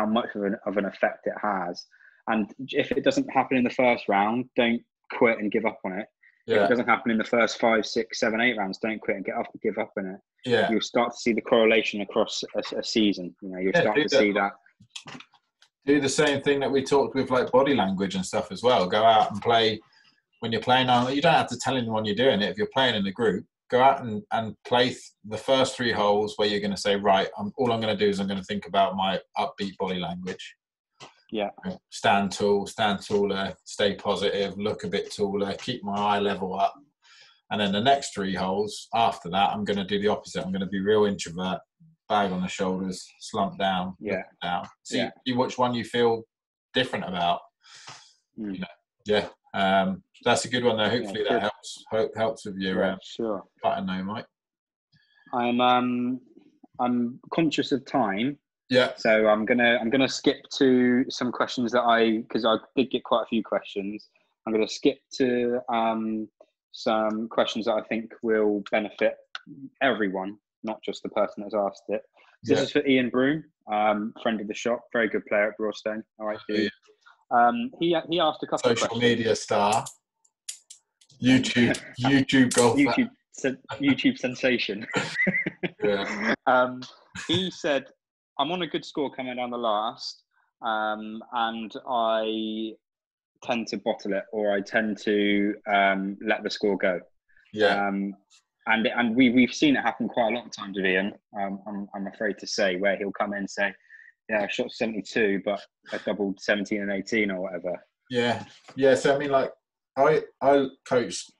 much of an effect it has. And if it doesn't happen in the first round, don't quit and give up on it. If it doesn't happen in the first 5, 6, 7, 8 rounds, don't quit and give up on it. Yeah. You'll start to see the correlation across a season. You'll start to see that. Do the same thing that we talked with, like body language and stuff as well. Go out and play when you're playing on. You don't have to tell anyone you're doing it. If you're playing in a group, go out and play the first 3 holes where you're going to say, right, all I'm going to do is I'm going to think about my upbeat body language. Yeah. Stand tall, stand taller, stay positive, look a bit taller, keep my eye level up. And then the next 3 holes after that, I'm going to do the opposite. I'm going to be real introvert, bag on the shoulders, slump down, look down. See which one you feel different about. You know, that's a good one though. Hopefully that helps with your pattern though, Mike. I'm conscious of time. Yeah. So I'm gonna skip to some questions because I did get quite a few questions. I'm gonna skip to some questions that I think will benefit everyone, not just the person that's asked it. This is for Ian Broom, friend of the shop, very good player at Broadstone. All right, dude. He asked a couple of questions. Social media star, YouTube golfer, YouTube sensation. He said, I'm on a good score coming down the last, and I tend to bottle it, or I tend to let the score go. And we've seen it happen quite a lot of times with Ian. I'm afraid to say, where he'll come in and say, I shot 72, but I doubled 17 and 18 or whatever. Yeah. So I mean, like, I coached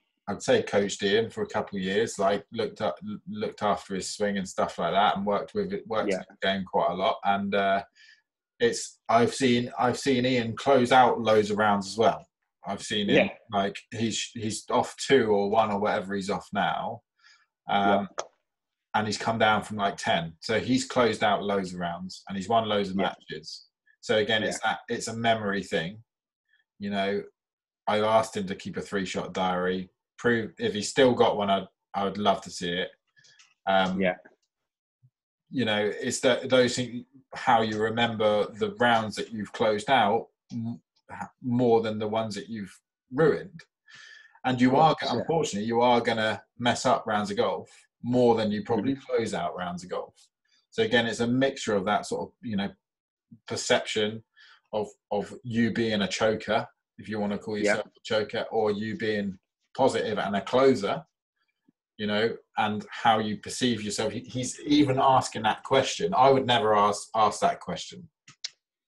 Ian for a couple of years. Like, looked after his swing and stuff like that, and worked in the game quite a lot. And I've seen Ian close out loads of rounds as well. I've seen him like he's off 2 or 1 or whatever he's off now, and he's come down from like 10. So he's closed out loads of rounds and he's won loads of matches. So again, it's a memory thing. You know, I asked him to keep a 3-shot diary. Prove if he's still got one, I would love to see it. You know, it's those things, how you remember the rounds that you've closed out more than the ones that you've ruined. And unfortunately, you are going to mess up rounds of golf more than you probably close out rounds of golf. So again, it's a mixture of that sort of, you know, perception of you being a choker, if you want to call yourself a choker, or you being positive and a closer, you know, and how you perceive yourself. He's even asking that question. I would never ask that question.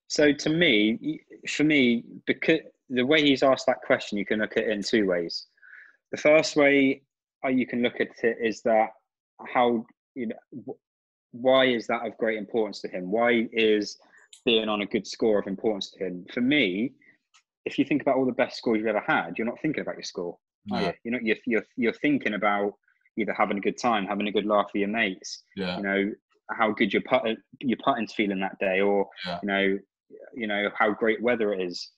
So for me, because the way he's asked that question, you can look at it in 2 ways. The first way you can look at it is that why is that of great importance to him? Why is being on a good score of importance to him? For me, if you think about all the best scores you've ever had, you're not thinking about your score. Are you? You're thinking about either having a good time, having a good laugh with your mates. You know, how good your putting's feeling that day, or you know how great weather it is.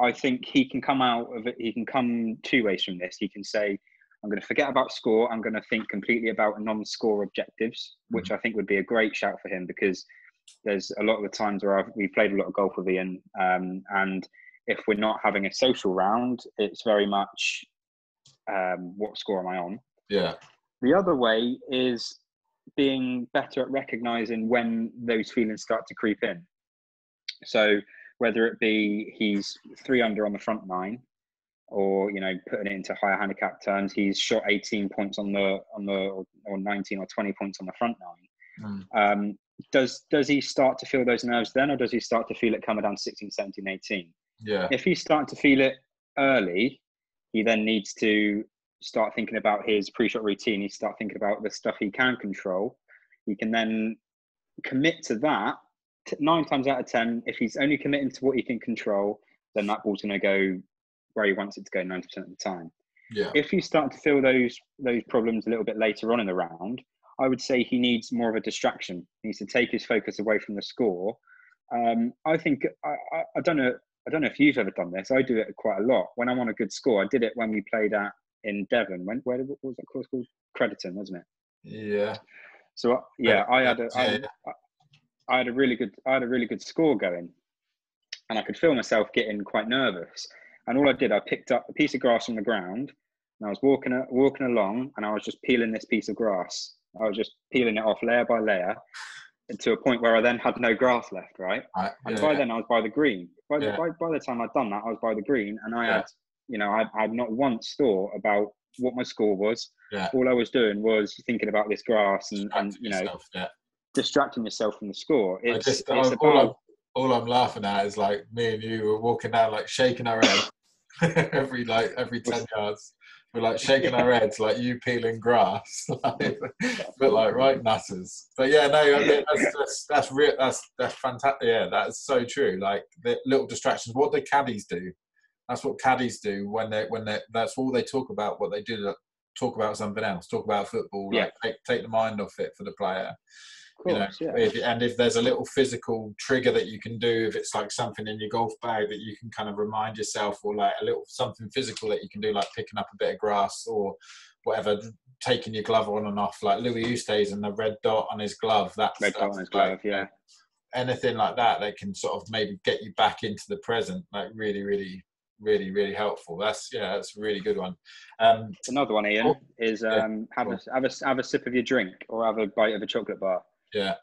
I think he can come out of it. He can come 2 ways from this. He can say, I'm going to forget about score. I'm going to think completely about non-score objectives, which I think would be a great shout for him, because there's a lot of the times where we played a lot of golf with Ian, and if we're not having a social round, it's very much what score am I on? The other way is being better at recognizing when those feelings start to creep in. So whether it be he's 3 under on the front 9, or, you know, putting it into higher handicap terms, he's shot 18 points on the or 19 or 20 points on the front 9. Does he start to feel those nerves then, or does he start to feel it coming down 16, 17, 18? If he's starting to feel it early, he then needs to start thinking about his pre-shot routine. He start thinking about the stuff he can control. He can then commit to that. 9 times out of 10, if he's only committing to what he can control, then that ball's going to go where he wants it to go 90% of the time. If you start to feel those problems a little bit later on in the round, I would say he needs more of a distraction. He needs to take his focus away from the score. I think I don't know if you've ever done this. I do it quite a lot. When I'm on a good score, I did it when we played in Devon. What was that course called? Crediton, wasn't it? So I had a really good score going, and I could feel myself getting quite nervous. And all I did, I picked up a piece of grass from the ground, and I was walking along, and I was just peeling this piece of grass. I was just peeling it off layer by layer. to a point where I then had no grass left, right? And by then I was by the green. By the time I'd done that, I was by the green, and I had, I had not once thought about what my score was. All I was doing was thinking about this grass and distracting yourself from the score. It's about... All I'm laughing at is like me and you were walking down, like shaking our heads every 10 yards. We're like shaking our heads, like you peeling grass, but like right nutters. But yeah, no, I mean, that's fantastic. Yeah, that's so true. Like the little distractions. What do caddies do? That's what caddies do when they that's all they talk about. What they do, talk about something else. Talk about football. Like take the mind off it for the player. Course, if there's a little physical trigger that you can do, if it's like something in your golf bag that you can kind of remind yourself, or like a little something physical that you can do, like picking up a bit of grass or whatever, taking your glove on and off, like Louis Oosthuizen and the red dot on his glove, anything like that can sort of maybe get you back into the present, like really helpful. That's a really good one. Another one, Ian, is have a sip of your drink or have a bite of a chocolate bar.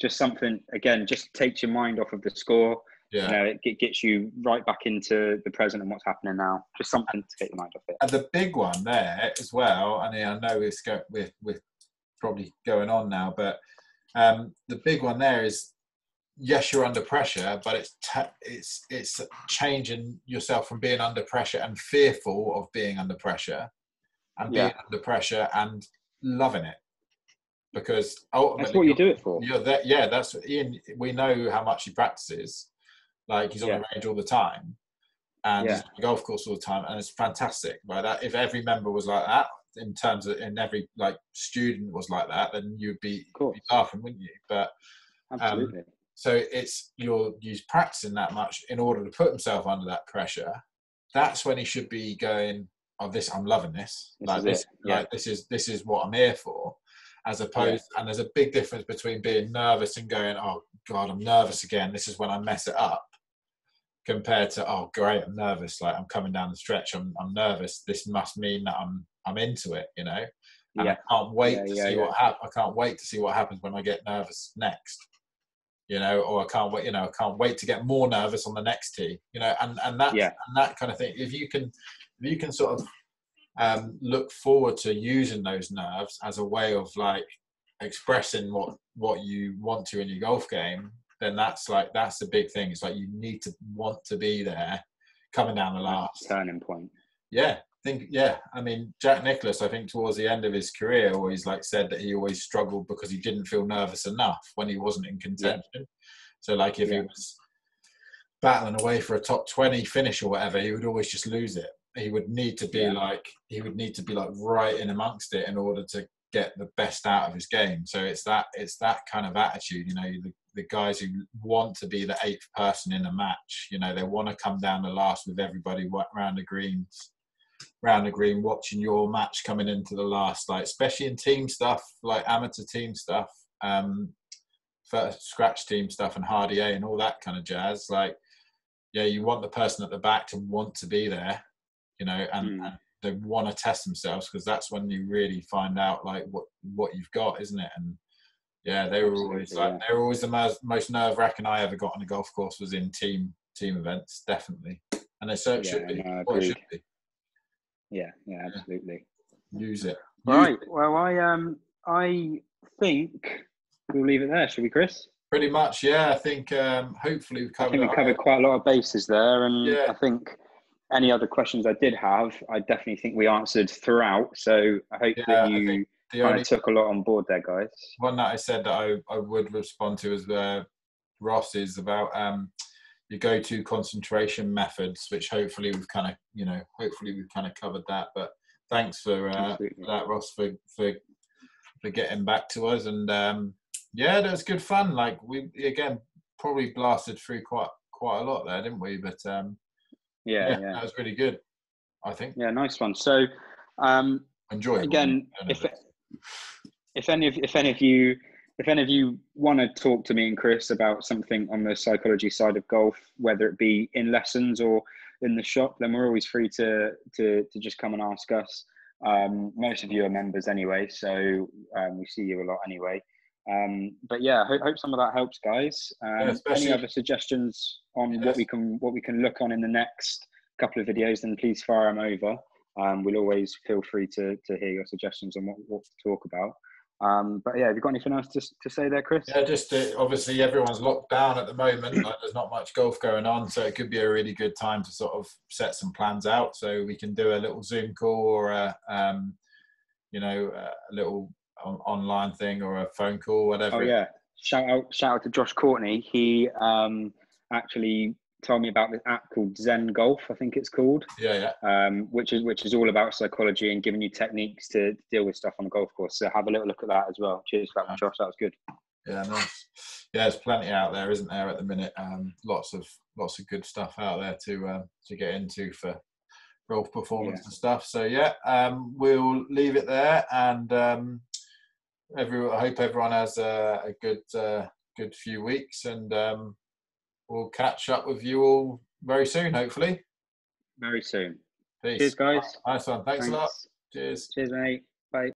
Just something, again, just takes your mind off of the score. It gets you right back into the present and what's happening now. Just something to get your mind off it. And the big one there as well, and I know we're probably going on now, but the big one there is, yes, you're under pressure, but it's changing yourself from being under pressure and fearful of being under pressure, and being under pressure and loving it. Because ultimately, that's what you do it for. That's Ian. We know how much he practices. Like he's on the range all the time, and he's on the golf course all the time, and it's fantastic. Right? That if every member was like that, in every like student was like that, then you'd be laughing, wouldn't you? But absolutely. So you're practicing that much in order to put himself under that pressure. That's when he should be going, "Oh, I'm loving this. This is what I'm here for." As opposed, and there's a big difference between being nervous and going, "Oh God, I'm nervous again. This is when I mess it up," compared to, "Oh great, I'm nervous. Like I'm coming down the stretch. I'm nervous. This must mean that I'm into it, And I can't wait to see what happens. I can't wait to see what happens when I get nervous next, Or I can't wait. I can't wait to get more nervous on the next tee, and that kind of thing. If you can sort of look forward to using those nerves as a way of like expressing what you want to in your golf game, then that's the big thing. It's like you need to want to be there coming down the last turning point. I mean, Jack Nicklaus, I think towards the end of his career always like said that he always struggled because he didn't feel nervous enough when he wasn't in contention. So like if he was battling away for a top 20 finish or whatever, he would always just lose it. He would need to be like right in amongst it in order to get the best out of his game. So it's that kind of attitude, the guys who want to be the eighth person in a match, they want to come down the last with everybody round the green, watching your match coming into the last, like especially in team stuff, like amateur team stuff, first scratch team stuff and Hardy A and all that kind of jazz. Like, you want the person at the back to want to be there, and they want to test themselves, because that's when you really find out like what you've got, isn't it? And they were always the most nerve-wracking I ever got on a golf course was in team events, definitely. And it should be. It should be. Yeah, absolutely. Use it. Right. Well, I think we'll leave it there, shall we, Chris? Pretty much, yeah. I think hopefully we've covered quite a lot of bases there, and I think any other questions I did have, I definitely think we answered throughout. So I hope that you kind of took a lot on board there, guys. One that I said that I would respond to is Ross is about your go-to concentration methods, which hopefully we've kind of covered that. But thanks for that, Ross, for getting back to us. And that was good fun. Like we again probably blasted through quite a lot there, didn't we? But that was really good, I think. Yeah, nice one. So enjoyable. Again, if any of you want to talk to me and Chris about something on the psychology side of golf, whether it be in lessons or in the shop, then we're always free to just come and ask us. Most of you are members anyway, so we see you a lot anyway. But yeah, hope some of that helps, guys. Any other suggestions on what we can look on in the next couple of videos, then please fire them over. We'll always feel free to hear your suggestions on what to talk about. But yeah, have you got anything else to say there, Chris? Yeah, just obviously everyone's locked down at the moment. Like, there's not much golf going on, so it could be a really good time to sort of set some plans out. So we can do a little Zoom call or a little online thing or a phone call, whatever. Oh yeah, shout out to Josh Courtney. He actually told me about this app called Zen Golf, I think it's called. Yeah. Which is all about psychology and giving you techniques to deal with stuff on a golf course. So have a little look at that as well. Cheers for that, Josh. That was good. Yeah, nice. Yeah, there's plenty out there, isn't there, at the minute? Lots of good stuff out there to get into for golf performance and stuff. So yeah, we'll leave it there, and I hope everyone has a good few weeks, and we'll catch up with you all very soon, hopefully. Very soon. Peace. Cheers, guys. Nice one. Thanks a lot. Cheers. Cheers, mate. Bye.